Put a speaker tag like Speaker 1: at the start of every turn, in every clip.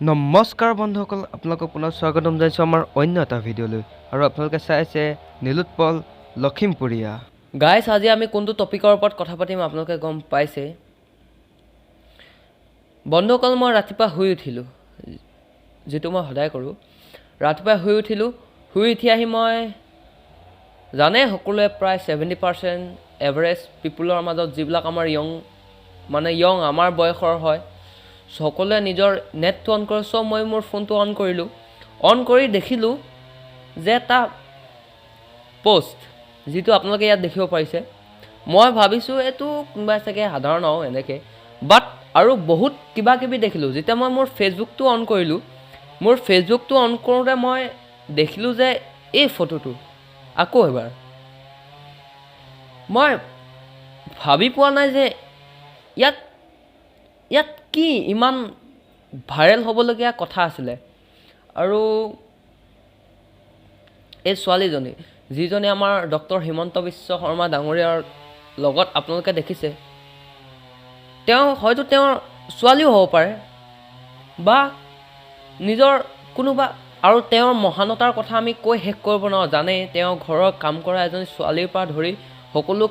Speaker 1: নমস্কাৰ বন্ধুসকল, আপোনালোকক পুনৰ স্বাগতম জনাইছোঁ আমাৰ অন্য এটা ভিডিঅ'লৈ। আৰু আপোনালোকে চাই আছে নীলোৎপল লখিমপুৰীয়া।
Speaker 2: গাইছ, আজি আমি কোনটো টপিকৰ ওপৰত কথা পাতিম আপোনালোকে গম পাইছে। বন্ধুসকল, মই ৰাতিপুৱা শুই উঠিলোঁ, যিটো মই সদায় কৰোঁ। ৰাতিপুৱা শুই উঠি আহি মই জানে সকলোৱে প্ৰায় 70% এভাৰেজ পিপুলৰ মাজত যিবিলাক আমাৰ য়ং আমাৰ বয়সৰ হয়, সকলোৱে নিজৰ নেটটো অন কৰে। চ' মই মোৰ ফোনটো অন কৰিলোঁ। অন কৰি দেখিলোঁ যে এটা পষ্ট, যিটো আপোনালোকে ইয়াত দেখিব পাৰিছে। মই ভাবিছোঁ এইটো কোনোবাই চাগে সাধাৰণ এনেকৈ, বাট আৰু বহুত কিবা কিবি দেখিলোঁ। যেতিয়া মই মোৰ ফেচবুকটো অন কৰিলোঁ, মোৰ ফেচবুকটো অন কৰোঁতে মই দেখিলোঁ যে এই ফটোটো আকৌ এবাৰ। মই ভাবি পোৱা নাই যে ইয়াত কি ইমান ভাইৰেল হ'বলগীয়া কথা আছিলে। আৰু এই ছোৱালীজনী, যিজনী আমাৰ ডক্টৰ হিমন্ত বিশ্ব শৰ্মা ডাঙৰীয়াৰ লগত আপোনালোকে দেখিছে, তেওঁ হয়তো তেওঁৰ ছোৱালীও হ'ব পাৰে বা নিজৰ কোনোবা, আৰু তেওঁৰ মহানতাৰ কথা আমি কৈ শেষ কৰিব নোৱাৰোঁ। জানেই তেওঁ ঘৰৰ কাম কৰা এজনী ছোৱালীৰ পৰা ধৰি সকলো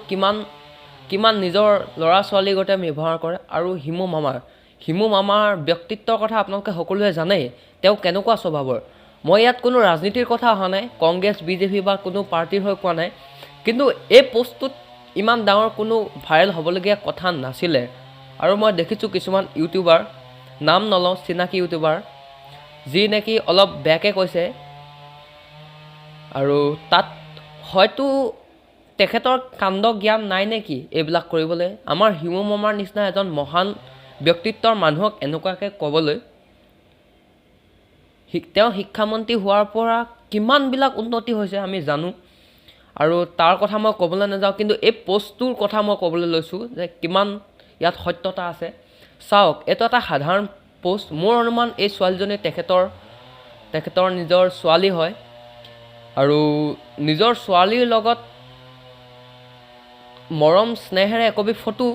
Speaker 2: কিমান নিজৰ ল'ৰা ছোৱালীৰ গতে ব্যৱহাৰ কৰে। আৰু হিমু মামাৰ ব্যক্তিত্বৰ কথা আপোনালোকে সকলোৱে জানেই, তেওঁ কেনেকুৱা স্বভাৱৰ। মই ইয়াত কোনো ৰাজনীতিৰ কথা অহা নাই, কংগ্ৰেছ বিজেপি বা কোনো পাৰ্টিৰ হৈ কোৱা নাই, কিন্তু এই পষ্টটোত ইমান ডাঙৰ কোনো ভাইৰেল হ'বলগীয়া কথা নাছিলে। আৰু মই দেখিছোঁ কিছুমান ইউটিউবাৰ, নাম নলওঁ, চিনাকি ইউটিউবাৰ, যি নেকি অলপ বেয়াকৈ কৈছে। আৰু তাত হয়তো তেখেতৰ কাণ্ড জ্ঞান নাই নেকি এইবিলাক কৰিবলৈ। আমাৰ হিমু মামাৰ নিচিনা এজন মহান ব্যক্তিত্বৰ মানুহক এনেকুৱাকৈ ক'বলৈ। তেওঁ শিক্ষামন্ত্ৰী হোৱাৰ পৰা কিমানবিলাক উন্নতি হৈছে আমি জানো, আৰু তাৰ কথা মই ক'বলৈ নাযাওঁ, কিন্তু এই পষ্টটোৰ কথা মই ক'বলৈ লৈছোঁ যে কিমান ইয়াত সত্যতা আছে। চাওক, এইটো এটা সাধাৰণ পষ্ট। মোৰ অনুমান এই ছোৱালীজনী তেখেতৰ নিজৰ ছোৱালী হয়, আৰু নিজৰ ছোৱালীৰ লগত মৰম স্নেহেৰে একপি ফটো।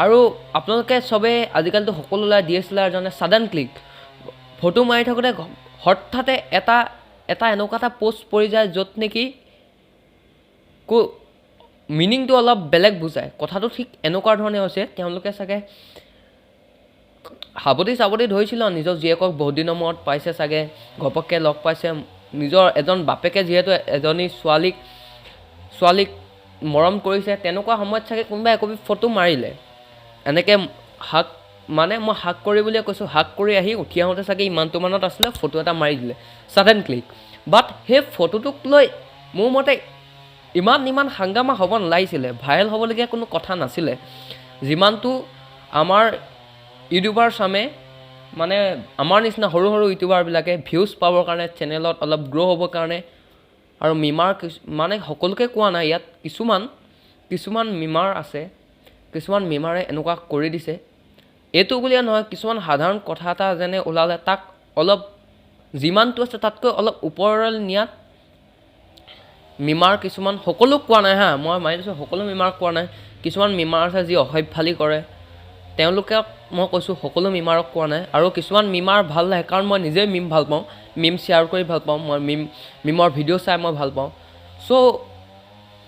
Speaker 2: আৰু আপোনালোকে চবেই আজিকালিতো সকলোলৈ DSLR জনে ছাডেন ক্লিক ফটো মাৰি থাকোঁতে হঠাতে এটা এনেকুৱা এটা পষ্ট পৰি যায়, য'ত নেকি মিনিংটো অলপ বেলেগ বুজায়। কথাটো ঠিক এনেকুৱা ধৰণে হৈছে, তেওঁলোকে চাগে সাৱটি ধৰিছিল নিজৰ জীয়েকক বহুত দিনৰ মূৰত পাইছে, চাগে ঘপককৈ লগ পাইছে। নিজৰ এজন বাপেকে যিহেতু এজনী ছোৱালীক মৰম কৰিছে, তেনেকুৱা সময়ত চাগে কোনোবাই একপি ফটো মাৰিলে। এনেকৈ মই হাক কৰি বুলিয়ে কৈছোঁ, হাক কৰি আহি উঠি আহোঁতে চাগে ইমানটো মানত আছিলে, ফটো এটা মাৰি দিলে, ছাডেন ক্লিক। বাট সেই ফটোটোক লৈ মোৰ মতে ইমান হাংগামা হ'ব নালাগিছিলে, ভাইৰেল হ'বলগীয়া কোনো কথা নাছিলে। যিমানটো আমাৰ ইউটিউবাৰ চামে, আমাৰ নিচিনা সৰু ইউটিউবাৰবিলাকে ভিউজ পাবৰ কাৰণে, চেনেলত অলপ গ্ৰ' হ'বৰ কাৰণে, আৰু মিমাৰ সকলোকে কোৱা নাই, ইয়াত কিছুমান মিমাৰ আছে, কিছুমান মিমাৰে এনেকুৱা কৰি দিছে। এইটো বুলিয়ে নহয়, কিছুমান সাধাৰণ কথা এটা যেনে ওলালে, তাক অলপ যিমানটো আছে তাতকৈ অলপ ওপৰলৈ নিয়াত মিমাৰ কিছুমান, সকলোক কোৱা নাই হা, মই মানি দিছোঁ সকলো মিমাৰক কোৱা নাই। কিছুমান মিমাৰ আছে যি অসভ্যালি কৰে, তেওঁলোকে মই কৈছোঁ, সকলো মিমাৰক কোৱা নাই। আৰু কিছুমান মিমাৰ ভাল লাগে, কাৰণ মই নিজে মিম ভাল পাওঁ, মিম শ্বেয়াৰ কৰি ভাল পাওঁ, মই মিমৰ ভিডিঅ' চাই মই ভাল পাওঁ। চ'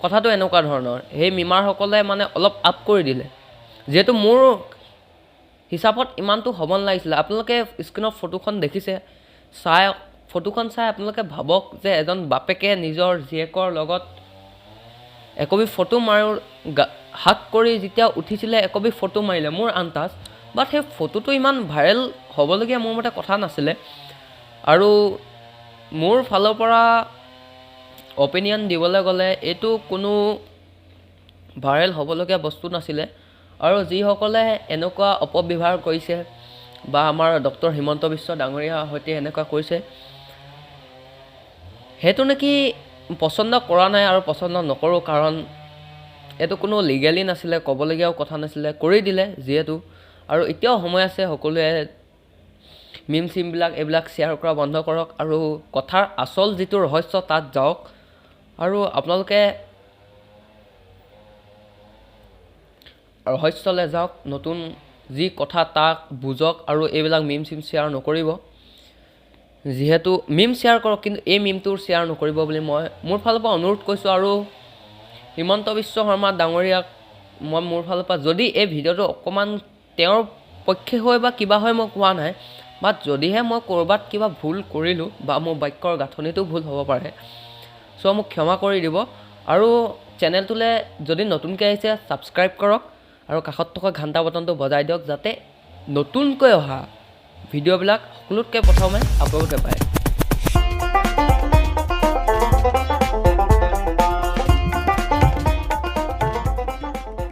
Speaker 2: কথাটো এনেকুৱা ধৰণৰ, সেই মিমাৰসকলে অলপ আপ কৰি দিলে, যিহেতু মোৰ হিচাপত ইমানটো হ'ব নালাগিছিলে। আপোনালোকে স্ক্ৰীণত ফটোখন দেখিছে, ফটোখন চাই আপোনালোকে ভাবক যে এজন বাপেকে নিজৰ জীয়েকৰ লগত একপি ফটো হাক কৰি যেতিয়া উঠিছিলে, একপি ফটো মাৰিলে, মোৰ আন্দাজ। বাট সেই ফটোটো ইমান ভাইৰেল হ'বলগীয়া মোৰ মতে কথা নাছিলে। আৰু মোৰ ফালৰ পৰা অপিনিয়ন দিবলৈ গ'লে এইটো কোনো ভাইৰেল হ'বলগীয়া বস্তু নাছিলে। আৰু যিসকলে এনেকুৱা অপব্যৱহাৰ কৰিছে বা আমাৰ ডক্টৰ হিমন্ত বিশ্ব ডাঙৰীয়াৰ সৈতে এনেকুৱা কৰিছে, সেইটো নেকি পচন্দ কৰা নাই আৰু পচন্দ নকৰোঁ, কাৰণ এইটো কোনো লিগেলি নাছিলে, ক'বলগীয়াও কথা নাছিলে, কৰি দিলে যিহেতু। আৰু এতিয়াও সময় আছে, সকলোৱে মিম চিমবিলাক এইবিলাক শ্বেয়াৰ কৰা বন্ধ কৰক, আৰু কথাৰ আচল যিটো ৰহস্য তাত যাওক, আৰু আপোনালোকে ৰহস্যলৈ যাওক, নতুন যি কথা তাক বুজক, আৰু এইবিলাক মিম চিম শ্বেয়াৰ নকৰিব। যিহেতু মিম শ্বেয়াৰ কৰক, কিন্তু এই মিমটোৰ শ্বেয়াৰ নকৰিব বুলি মই মোৰ ফালৰ পৰা অনুৰোধ কৰিছোঁ। আৰু হিমন্ত বিশ্ব শৰ্মা ডাঙৰীয়াক মই মোৰ ফালৰ পৰা, যদি এই ভিডিঅ'টো অকণমান তেওঁৰ পক্ষে হয় বা কিবা হয় মই কোৱা নাই, বাট যদিহে মই ক'ৰবাত কিবা ভুল কৰিলোঁ বা মোৰ বাক্যৰ গাঁথনিটো ভুল হ'ব পাৰে, চ' মোক ক্ষমা কৰি দিব। আৰু চেনেলটোলৈ যদি নতুনকৈ আহিছে ছাবস্ক্ৰাইব কৰক আৰু কাষত থকা ঘণ্টা বটনটো বজাই দিয়ক, যাতে নতুনকৈ অহা ভিডিঅ'বিলাক সকলোতকৈ প্ৰথমে আপোনালোকে পায়।